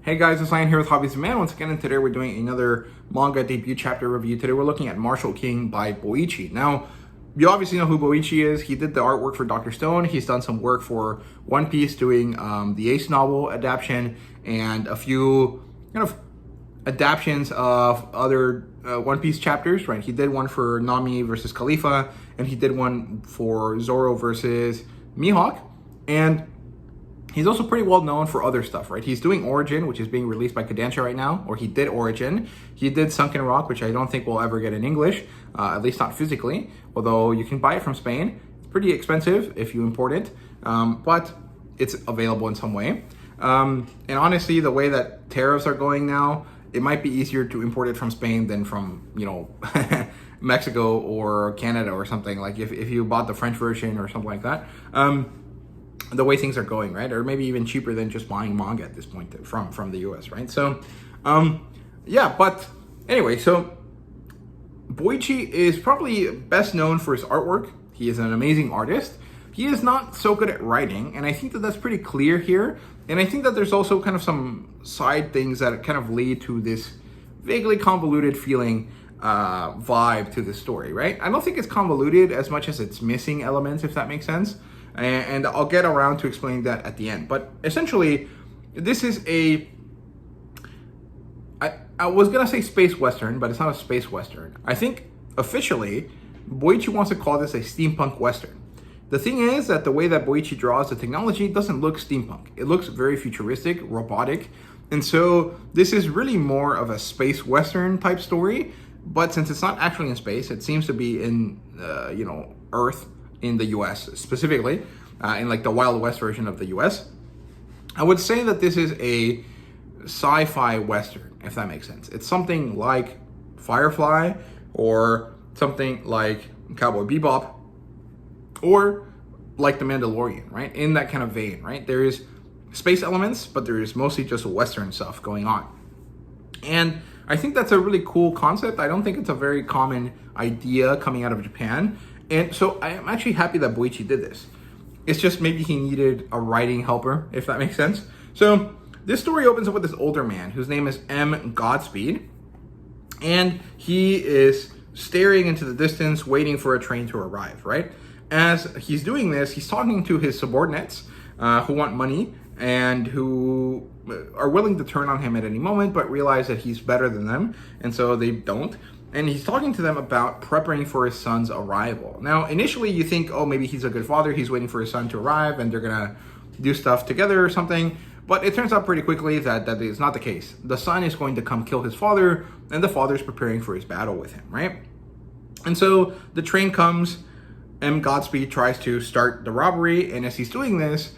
Hey guys, it's Ryan here with HobbiesofaMan once again, and today we're doing another manga debut chapter review. Today we're looking at Martial King by Boichi. Now, you obviously know who Boichi is. He did the artwork for Dr. Stone. He's done some work for One Piece, doing the Ace novel adaptation and a few kind of adaptions of other One Piece chapters, right? He did one for Nami versus Khalifa, and he did one for Zoro versus Mihawk, and he's also pretty well known for other stuff, right? He's doing Origin, which is being released by Kodansha right now, or he did Origin. He did Sunken Rock, which I don't think we'll ever get in English, at least not physically, although you can buy it from Spain. It's pretty expensive if you import it, but it's available in some way. And honestly, the way that tariffs are going now, it might be easier to import it from Spain than from, Mexico or Canada or something. Like if you bought the French version or something like that. The way things are going, right? Or maybe even cheaper than just buying manga at this point from the US, right? So, yeah, but anyway, so Boichi is probably best known for his artwork. He is an amazing artist. He is not so good at writing, and I think that that's pretty clear here. And I think that there's also kind of some side things that kind of lead to this vaguely convoluted feeling vibe to the story, right? I don't think it's convoluted as much as it's missing elements, if that makes sense. And I'll get around to explaining that at the end. But essentially, this is I was gonna say space western, but it's not a space western. I think officially, Boichi wants to call this a steampunk western. The thing is that the way that Boichi draws the technology doesn't look steampunk. It looks very futuristic, robotic. And so this is really more of a space western type story. But since it's not actually in space, it seems to be in, Earth, in the US specifically, in like the Wild West version of the US. I would say that this is a sci-fi western, if that makes sense. It's something like Firefly or something like Cowboy Bebop or like The Mandalorian, right? In that kind of vein, right? There is space elements, but there is mostly just western stuff going on. And I think that's a really cool concept. I don't think it's a very common idea coming out of Japan. And so I'm actually happy that Boichi did this. It's just maybe he needed a writing helper, if that makes sense. So this story opens up with this older man whose name is M. Godspeed. And he is staring into the distance, waiting for a train to arrive, right? As he's doing this, he's talking to his subordinates who want money and who are willing to turn on him at any moment, but realize that he's better than them, and so they don't. And he's talking to them about preparing for his son's arrival. Now, initially you think, oh, maybe he's a good father. He's waiting for his son to arrive and they're gonna do stuff together or something. But it turns out pretty quickly that is not the case. The son is going to come kill his father, and the father's preparing for his battle with him, right? And so the train comes, M. Godspeed tries to start the robbery, and as he's doing this,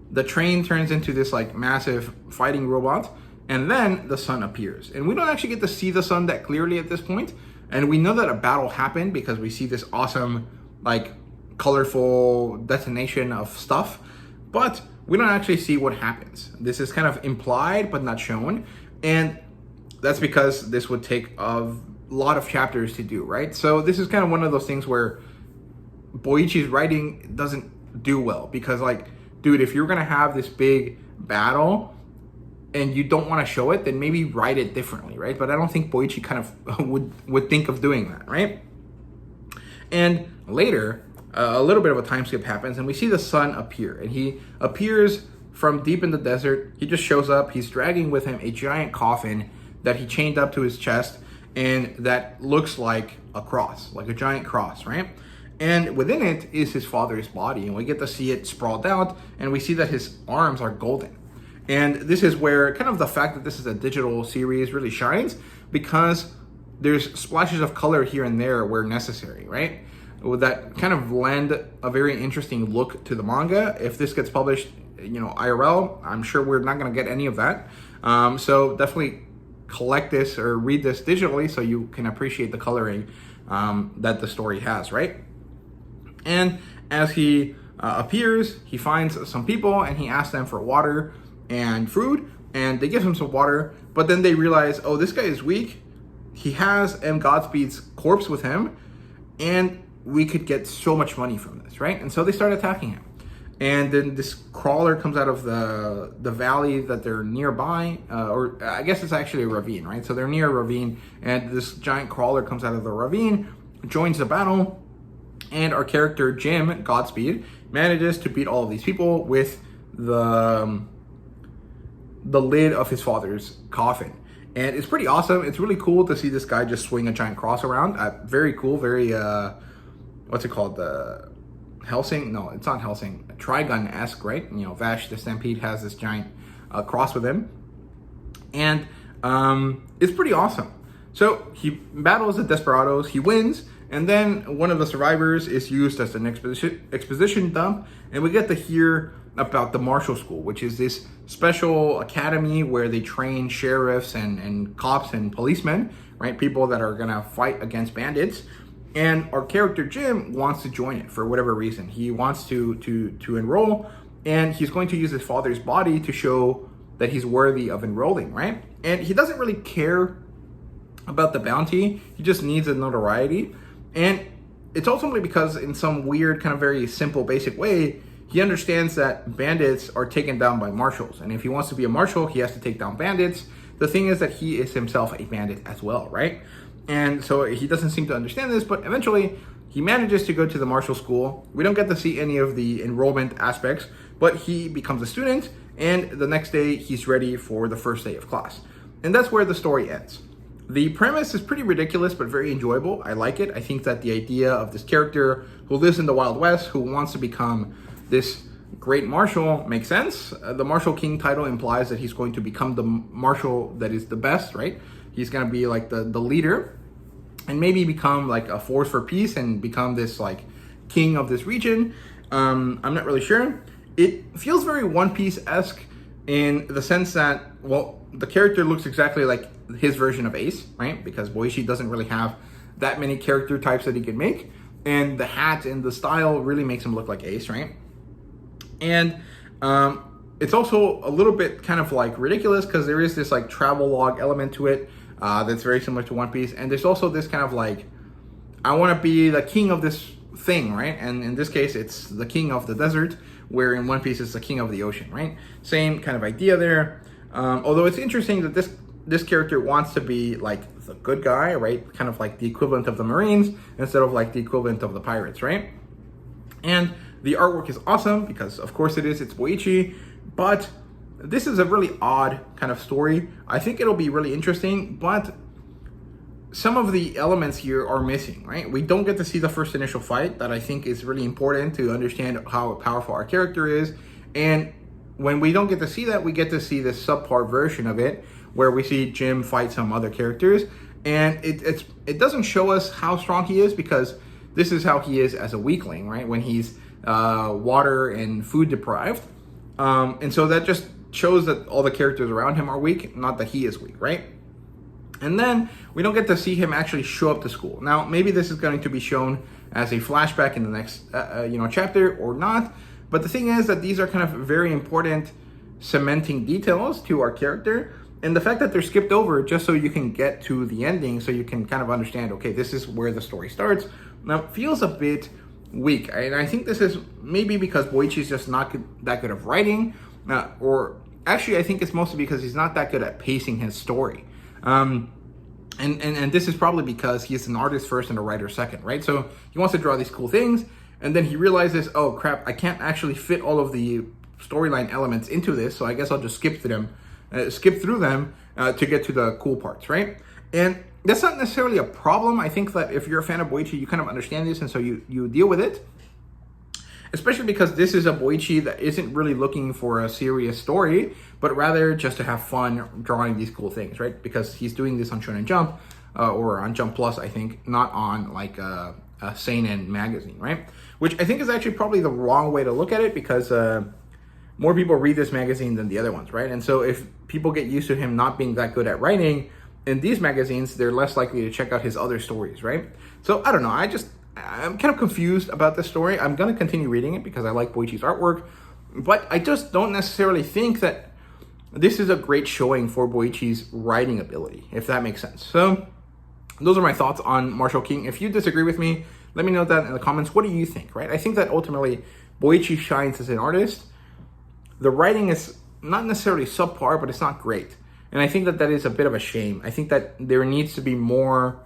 the train turns into this like massive fighting robot. And then the sun appears. And we don't actually get to see the sun that clearly at this point. And we know that a battle happened because we see this awesome, like, colorful detonation of stuff. But we don't actually see what happens. This is kind of implied, but not shown. And that's because this would take a lot of chapters to do, right? So this is kind of one of those things where Boichi's writing doesn't do well. Because, like, dude, if you're going to have this big battle and you don't want to show it, then maybe write it differently, right? But I don't think Boichi kind of would think of doing that, right? And later, a little bit of a time skip happens, and we see the sun appear. And he appears from deep in the desert. He just shows up. He's dragging with him a giant coffin that he chained up to his chest, and that looks like a cross, like a giant cross, right? And within it is his father's body, and we get to see it sprawled out, and we see that his arms are golden. And this is where kind of the fact that this is a digital series really shines, because there's splashes of color here and there where necessary, right? That kind of lend a very interesting look to the manga. If this gets published, IRL, I'm sure we're not going to get any of that. So definitely collect this or read this digitally so you can appreciate the coloring that the story has, right? And as he appears, he finds some people and he asks them for water and food, and they give him some water, but then they realize, oh, this guy is weak. He has M. Godspeed's corpse with him, and we could get so much money from this, right? And so they start attacking him. and then this crawler comes out of the valley that they're nearby, or I guess it's actually a ravine, right? So they're near a ravine, and this giant crawler comes out of the ravine, joins the battle, and our character Jim, Godspeed, manages to beat all of these people with the lid of his father's coffin. And it's pretty awesome. It's really cool to see this guy just swing a giant cross around. Very cool, very, what's it called? Helsing? No, it's not Helsing. Trigun-esque, right? You know, Vash the Stampede has this giant cross with him. And it's pretty awesome. So he battles the Desperados, he wins, and then one of the survivors is used as an exposition dump, and we get to hear about the Marshall School, which is this special academy where they train sheriffs and cops and policemen, right? People that are gonna fight against bandits. And our character Jim wants to join it for whatever reason. He wants to enroll, and he's going to use his father's body to show that he's worthy of enrolling, right? And he doesn't really care about the bounty. He just needs a notoriety. And it's ultimately because in some weird, kind of very simple, basic way, he understands that bandits are taken down by marshals. And if he wants to be a marshal, he has to take down bandits. The thing is that he is himself a bandit as well, right? And so he doesn't seem to understand this, but eventually he manages to go to the Marshall School. We don't get to see any of the enrollment aspects, but he becomes a student, and the next day he's ready for the first day of class. And that's where the story ends. The premise is pretty ridiculous, but very enjoyable. I like it. I think that the idea of this character who lives in the Wild West, who wants to become this great marshal, makes sense. The Marshal King title implies that he's going to become the marshal that is the best, right? He's going to be like the leader, and maybe become like a force for peace and become this like king of this region. I'm not really sure. It feels very One Piece-esque in the sense that, well, the character looks exactly like his version of Ace, right? Because Boichi doesn't really have that many character types that he can make. And the hat and the style really makes him look like Ace, right? And it's also a little bit kind of like ridiculous because there is this like travel log element to it that's very similar to One Piece. And there's also this kind of like, I want to be the king of this thing, right? And in this case, it's the king of the desert, where in One Piece it's the king of the ocean, right? Same kind of idea there. Although it's interesting that this character wants to be like the good guy, right? Kind of like the equivalent of the Marines instead of like the equivalent of the pirates, right? And the artwork is awesome because of course it is, it's Boichi, but this is a really odd kind of story. I think it'll be really interesting, but some of the elements here are missing, right? We don't get to see the first initial fight that I think is really important to understand how powerful our character is. And when we don't get to see that, we get to see this subpar version of it where we see Jim fight some other characters. And it doesn't show us how strong he is because this is how he is as a weakling, right? When he's water and food deprived. And so that just shows that all the characters around him are weak, not that he is weak, right? And then we don't get to see him actually show up to school. Now, maybe this is going to be shown as a flashback in the next chapter or not. But the thing is that these are kind of very important cementing details to our character. And the fact that they're skipped over just so you can get to the ending, so you can kind of understand, okay, this is where the story starts. Now, it feels a bit weak. And I think this is maybe because Boichi is just not that good of writing. Or actually, I think it's mostly because he's not that good at pacing his story. And this is probably because he's an artist first and a writer second, right? So he wants to draw these cool things, and then he realizes, oh crap, I can't actually fit all of the storyline elements into this, so I guess I'll just skip through them to get to the cool parts, right? And that's not necessarily a problem. I think that if you're a fan of Boichi, you kind of understand this, and so you deal with it. Especially because this is a Boichi that isn't really looking for a serious story, but rather just to have fun drawing these cool things, right? Because he's doing this on Shonen Jump, or on Jump Plus, I think, not on like a seinen magazine, right? Which I think is actually probably the wrong way to look at it because more people read this magazine than the other ones, right? And so if people get used to him not being that good at writing, in these magazines, they're less likely to check out his other stories, right? So I don't know, I'm kind of confused about this story. I'm going to continue reading it because I like Boichi's artwork, but I just don't necessarily think that this is a great showing for Boichi's writing ability, if that makes sense. So those are my thoughts on Marshall King. If you disagree with me, let me know that in the comments. What do you think, right? I think that ultimately Boichi shines as an artist. The writing is not necessarily subpar, but it's not great. And I think that that is a bit of a shame. I think that there needs to be more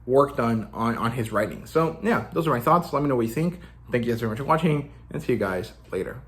work done on his writing. So yeah, those are my thoughts. Let me know what you think. Thank you guys very much for watching, and see you guys later.